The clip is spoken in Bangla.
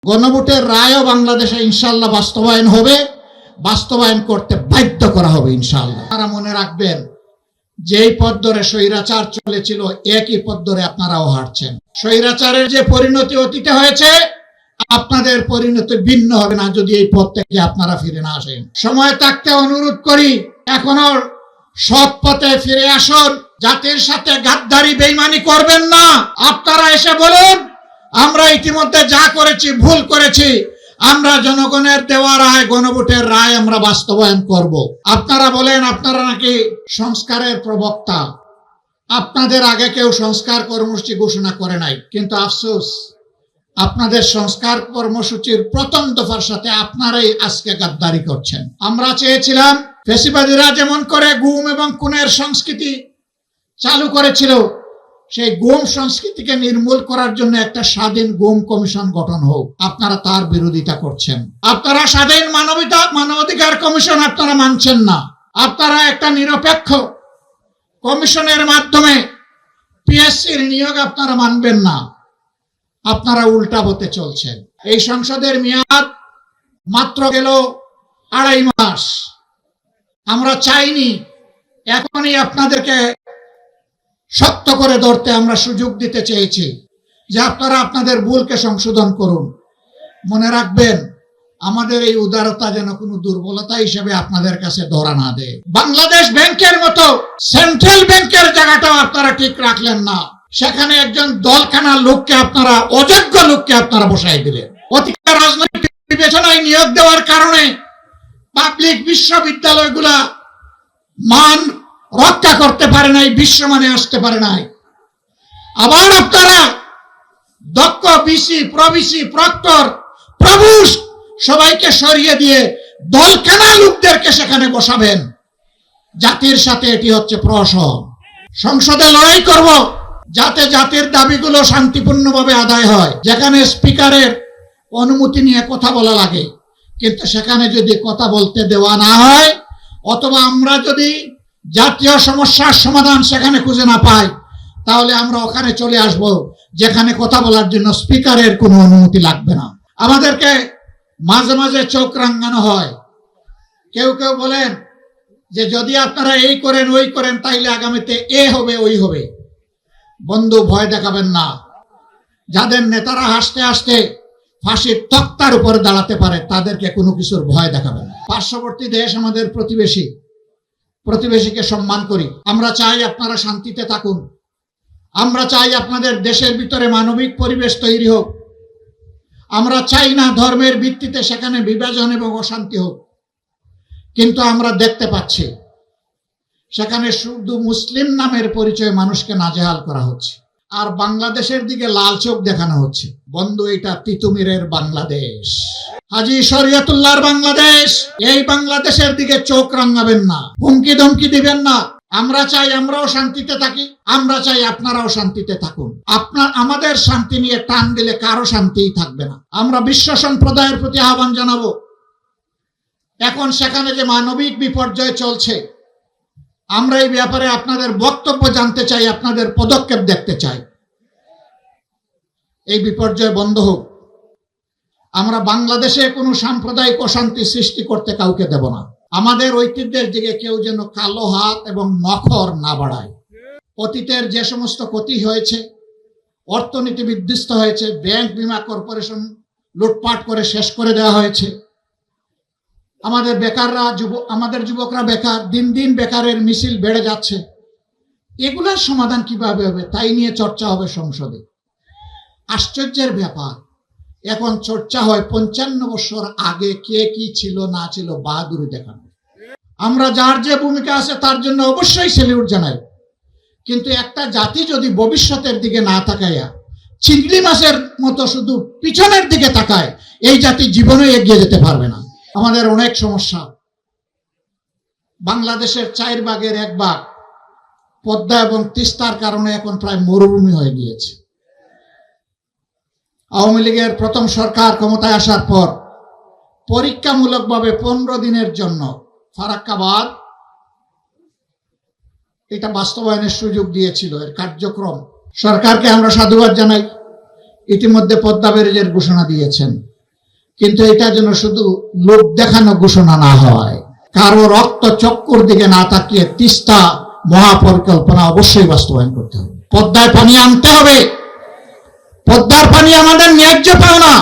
গণভোটের রায়ও বাংলাদেশে ইনশাআল্লাহ বাস্তবায়ন হবে, বাস্তবায়ন করতে বাধ্য করা হবে ইনশাআল্লাহ। আপনারা মনে রাখবেন, যেই পথ ধরে স্বৈরাচার চলেছিল একই পথ ধরে আপনারাও হাঁটছেন। স্বৈরাচারের যে পরিণতি অতীতে হয়েছে, আপনাদের পরিণতি ভিন্ন হবে না যদি এই পথ থেকে আপনারা ফিরে না আসেন। সময় থাকতে অনুরোধ করি, এখনো সৎ পথে ফিরে আসুন। জাতির সাথে গাদ্দারি বেঈমানি করবেন না। আপনারা এসে বলুন, আমরা ইতিমধ্যে যা করেছি ভুল করেছি, আমরা জনগণের দেওয়া রায়, গণভোটের রায় আমরা বাস্তবায়ন করব। আপনারা বলেন আপনারা নাকি সংস্কারের প্রবক্তা, আপনাদের আগে কেউ সংস্কার কর্মসূচি ঘোষণা করে নাই, কিন্তু আফসোস আপনাদের সংস্কার কর্মসূচির প্রথম দফার সাথে আপনারাই আজকে গাদ্দারি করছেন। আমরা চেয়েছিলাম ফ্যাসিবাদীরা যেমন করে গুম এবং খুনের সংস্কৃতি চালু করেছিল, সেই গুম সংস্কৃতিকে নির্মূল করার জন্য একটা স্বাধীন গুম কমিশন গঠন হোক। আপনারা তার বিরোধিতা করছেন। আপনারা স্বাধীন মানবাধিকার কমিশন আপনারা মানছেন না। আপনারা একটা নিরপেক্ষ কমিশনের মাধ্যমে পিএসসির নিয়োগ আপনারা মানবেন না। আপনারা উল্টা পথে চলছেন। এই সংসদের মেয়াদ মাত্র গেল 2.5 মাস। আমরা চাইনি, এখনই আপনাদেরকে শক্ত করে ধরতে আমরা সুযোগ দিতে চেয়েছি যে আপনারা আপনাদের ভুলকে সংশোধন করুন। মনে রাখবেন, আমাদের এই উদারতা যেন কোনো দুর্বলতা হিসেবে আপনাদের কাছে ধরা না দেয়। বাংলাদেশ ব্যাংকের মতো সেন্ট্রাল ব্যাংকের জায়গাটাও আপনারা ঠিক রাখলেন না। সেখানে একজন দলখানা লোককে আপনারা, অযোগ্য লোককে আপনারা বসাই দিলেন। অতীতের রাজনৈতিক বিবেচনায় নিয়োগ দেওয়ার কারণে পাবলিক বিশ্ববিদ্যালয়গুলা মান রক্ষা করতে পারে নাই, বিশ্বমানে আসতে পারে নাই। আবার আপনারা দক্ষ বিসি, প্রবিসি, প্রক্টর, প্রভুষ সবাইকে সরিয়ে দিয়ে দলখানা লোকদেরকে সেখানে বসাবেন। জাতির সাথে এটি হচ্ছে প্রহসন। সংসদে লড়াই করব যাতে জাতির দাবিগুলো শান্তিপূর্ণভাবে আদায় হয়। যেখানে স্পিকারের অনুমতি নিয়ে কথা বলা লাগে, কিন্তু সেখানে যদি কথা বলতে দেওয়া না হয়, অথবা আমরা যদি জাতীয় সমস্যার সমাধান সেখানে খুঁজে না পাই, তাহলে আমরা ওখানে চলে আসব যেখানে কথা বলার জন্য স্পিকারের কোনো অনুমতি লাগবে না। আমাদেরকে মাঝে মাঝে চোখ রাঙানো হয়। কেউ কেউ বলেন যে যদি আপনারা এই করেন ওই করেন তাইলে আগামীতে এ হবে ওই হবে। বন্ধু, ভয় দেখাবেন না। যাদের নেতারা হাসতে হাসতে ফাঁসির তক্তার উপর দাঁড়াতে পারে, তাদেরকে কোনো কিছুর ভয় দেখাবেন না। পার্শ্ববর্তী দেশ আমাদের প্রতিবেশী, প্রতিবেশীকে সম্মান করি। আমরা চাই আপনারা শান্তিতে থাকুন। আমরা চাই আপনাদের দেশের ভিতরে মানবিক পরিবেশ তৈরি হোক। আমরা চাই না ধর্মের ভিত্তিতে সেখানে বিভাজন এবং অশান্তি হোক। কিন্তু আমরা দেখতে পাচ্ছি সেখানে শুধু মুসলিম নামের পরিচয়ে মানুষকে নাজেহাল করা হচ্ছে, আর বাংলাদেশের দিকে লাল চোখ দেখানো হচ্ছে। বন্ধু, এটা তিতুমিরের বাংলাদেশ, হাজী শরীয়তুল্লাহর বাংলাদেশ। এই বাংলাদেশের দিকে চোখ রাঙাবেন না, হুমকি ধমকি দিবেন না। আমরা চাই আমরাও শান্তিতে থাকি, আমরা চাই আপনারাও শান্তিতে থাকুন। আমাদের শান্তি নিয়ে টান দিলে কারো শান্তিই থাকবে না। আমরা বিশ্ব সম্প্রদায়ের প্রতি আহ্বান জানাবো, এখন সেখানে যে মানবিক বিপর্যয় চলছে, আমরা এই ব্যাপারে আপনাদের বক্তব্য জানতে চাই, আপনাদের পদক্ষেপ দেখতে চাই। এই বিপর্যয় বন্ধ হোক। আমরা বাংলাদেশে কোনো সাম্প্রদায়িক অশান্তি সৃষ্টি করতে কাউকে দেব না। আমাদের ঐতিহ্যের দিকে কেউ যেন কালো হাত এবং নখর না বাড়ায়। অতীতের যে সমস্ত ক্ষতি হয়েছে, অর্থনীতি বিধ্বস্ত হয়েছে, ব্যাংক বীমা কর্পোরেশন লুটপাট করে শেষ করে দেওয়া হয়েছে, আমাদের যুবকরা বেকার, দিন দিন বেকারের মিছিল বেড়ে যাচ্ছে। এগুলোর সমাধান কিভাবে হবে তাই নিয়ে চর্চা হবে সংসদে। আশ্চর্যের ব্যাপার, এখন চর্চা হয় 55 বছর আগে কে কি ছিল না ছিল বাহাদুরি দেখানো। আমরা যার যে ভূমিকা আছে তার জন্য অবশ্যই সেলিউট জানাই, কিন্তু একটা জাতি যদি ভবিষ্যতের দিকে না তাকায়া চিংড়ি মাছের মতো শুধু পিছনের দিকে তাকায়, এই জাতি জীবনে এগিয়ে যেতে পারবে না। আমাদের অনেক সমস্যা। বাংলাদেশের 4 ভাগের 1 ভাগ পদ্মা এবং তিস্তার কারণে এখন প্রায় মরুভূমি হয়ে গিয়েছে। আওয়ামী লীগের প্রথম সরকার ক্ষমতায় আসার পর পরীক্ষামূলকভাবে 15 দিনের জন্য ফারাক্কাবাদ এটা বাস্তবায়নের সুযোগ দিয়েছিল। এর কার্যক্রম সরকারকে আমরা সাধুবাদ জানাই। ইতিমধ্যে পদ্মা ব্যারেজের ঘোষণা দিয়েছেন। কিন্তু এটা যেন শুধু লোক দেখানো ঘোষণা না হয়, কারো রক্ত চক্কর দিকে না তাকিয়ে তিস্তা মহাপরিকল্পনা অবশ্যই বাস্তবায়ন করতে হবে। পদ্মায় পানি আনতে হবে। পদ্মার পানি আমাদের ন্যায্য পাওনা।